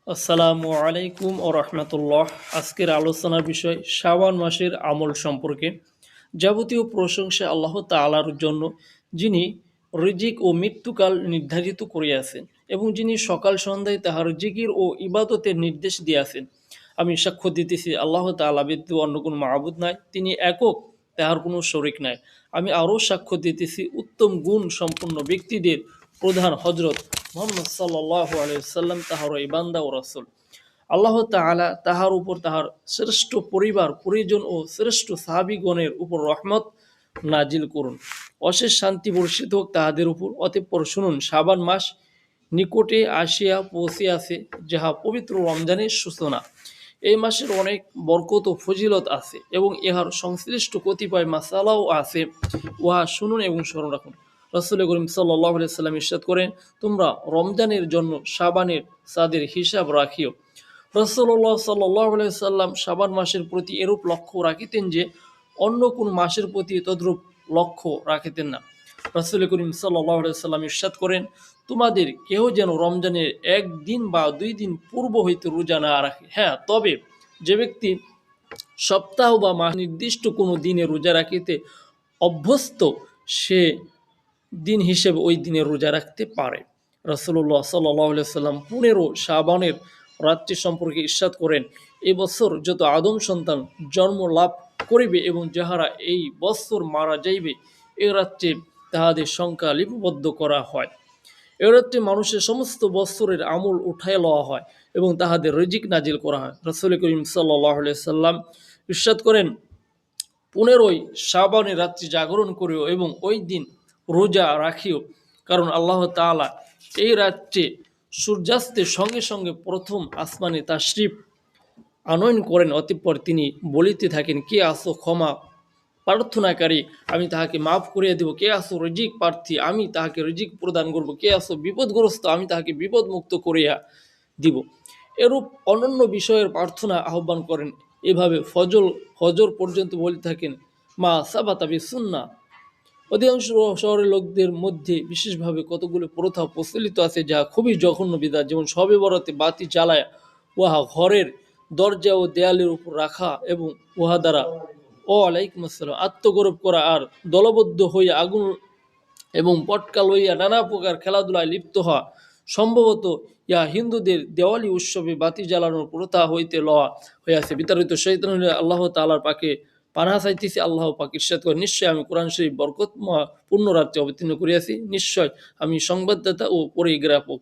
আসসালামু আলাইকুম ও রহমতুল্লাহ। আজকের আলোচনার বিষয় শাবান মাসের আমল সম্পর্কে। যাবতীয় প্রশংসা আল্লাহ তাআলার জন্য, যিনি রিজিক ও মৃত্যুকাল নির্ধারিত করিয়াছেন এবং যিনি সকাল সন্ধ্যায় তাহার জিকির ও ইবাদতের নির্দেশ দিয়াছেন। আমি সাক্ষ্য দিতেছি আল্লাহ তাআলা ব্যতীত অন্য কোনো মাবুদ নাই, তিনি একক, তাহার কোনো শরিক নাই। আমি আরও সাক্ষ্য দিতেছি উত্তম গুণ সম্পন্ন ব্যক্তিদের প্রধান হজরত মুহাম্মদ সাল্লাল্লাহু আলাইহি ওয়াসাল্লাম তাহারই বান্দা ও রাসূল। আল্লাহ তাআলা তাহার উপর, তাহার শ্রেষ্ঠ পরিবার পরিজন ও শ্রেষ্ঠ সাহাবীগণের উপর রহমত নাজিল করুন। অশেষ শান্তি বর্ষিত হোক তাহাদের উপর। অতঃপর শুনুন, শাবান মাস নিকটে আসিয়া পৌঁছিয়াছে, যাহা পবিত্র রমজানের সূচনা। এই মাসের অনেক বরকত ও ফজিলত আছে এবং ইহার সংশ্লিষ্ট কতিপয় মাসালাও আছে, উহা শুনুন এবং স্মরণ রাখুন। রাসূল করিম সাল্লাল্লাহু আলাইহি সাল্লাম ইরশাদ করেন, তোমরা রমজানের জন্য শাবানের চাঁদের হিসাব রাখিও। রাসূলুল্লাহ সাল্লাল্লাহু আলাইহি সাল্লাম শাবান মাসের প্রতি এরূপ লক্ষ্য রাখিতেন যে অন্য কোন মাসের প্রতি তদ্রূপ লক্ষ্য রাখিতেন না। রাসূল করিম সাল্লাল্লাহু আলাইহি সাল্লাম ইরশাদ করেন, তোমাদের কেহ যেন রমজানের একদিন বা 2 দিন পূর্ব হইতে রোজা না রাখে। হ্যাঁ, তবে যে ব্যক্তি সপ্তাহ বা মাস নির্দিষ্ট কোনো দিনে রোজা রাখিতে অভ্যস্ত, সে দিন হিসেবে ওই দিনে রোজা রাখতে পারে। রাসূলুল্লাহ সাল্লাল্লাহু আলাইহি সাল্লাম 15 শাবানের রাত্রি সম্পর্কে ইরশাদ করেন, এই বছর যত আদম সন্তান জন্ম লাভ করিবে এবং যাহারা এই বছর মারা যাইবে, এ রাত্রে তাহাদের সংখ্যা লিপিবদ্ধ করা হয়। এ রাত্রে মানুষের সমস্ত বৎসরের আমল উঠায় লওয়া হয় এবং তাহাদের রিজিক নাজিল করা হয়। রাসূল করিম সাল্লাল্লাহু আলাইহি সাল্লাম ইরশাদ করেন, 15 শাবানের রাত্রি জাগরণ করিও এবং ওই দিন রোজা রাখিও, কারণ আল্লাহ তাআলা এই রাত্রে সূর্যাস্তের সঙ্গে সঙ্গে প্রথম আসমানে তাশরিফ আনয়ন করেন। অতঃপর তিনি বলিতে থাকেন, কে আসো ক্ষমা প্রার্থনাকারী, আমি তাহাকে মাফ করিয়া দেব। কে আসো রিজিক প্রার্থী, আমি তাহাকে রিজিক প্রদান করব। কে আসো বিপদগ্রস্ত, আমি তাহাকে বিপদ মুক্ত করিয়া দিব। এরূপ অনন্য বিষয়ের প্রার্থনা আহ্বান করেন। এভাবে ফজর পর্যন্ত বলতে থাকেন, মা সাবাতা বিসুন্নাহ। অধিকাংশ শহরের লোকদের মধ্যে বিশেষভাবে কতগুলো প্রথা প্রচলিত আছে, যা খুবই জঘন্য বিধাত। যেমন শবে বরাতে বাতি জ্বালায় উহা ঘরের দরজা ও দেয়ালের উপর রাখা এবং উহা দ্বারা ওয়ালাইকুম আসসালাম আত্মগৌরব করা, আর দলবদ্ধ হইয়া আগুন এবং পটকা লইয়া নানা প্রকার খেলাধুলায় লিপ্ত হওয়া। সম্ভবত ইহা হিন্দুদের দেওয়ালি উৎসবে বাতি জ্বালানোর প্রথা হইতে লওয়া হইয়াছে। বিতাড়িত শয়তান হইলে আল্লাহ তাআলার পাকে পানাহা চাইতেছি। আল্লাহ পাক ইরশাদ করেন, নিশ্চয় আমি কোরআন শরীফ বরকতময় পূর্ণ রাত্রে অবতীর্ণ করিয়াছি। নিশ্চয় আমি সংবাদদাতা ও পরিগ্রাহক।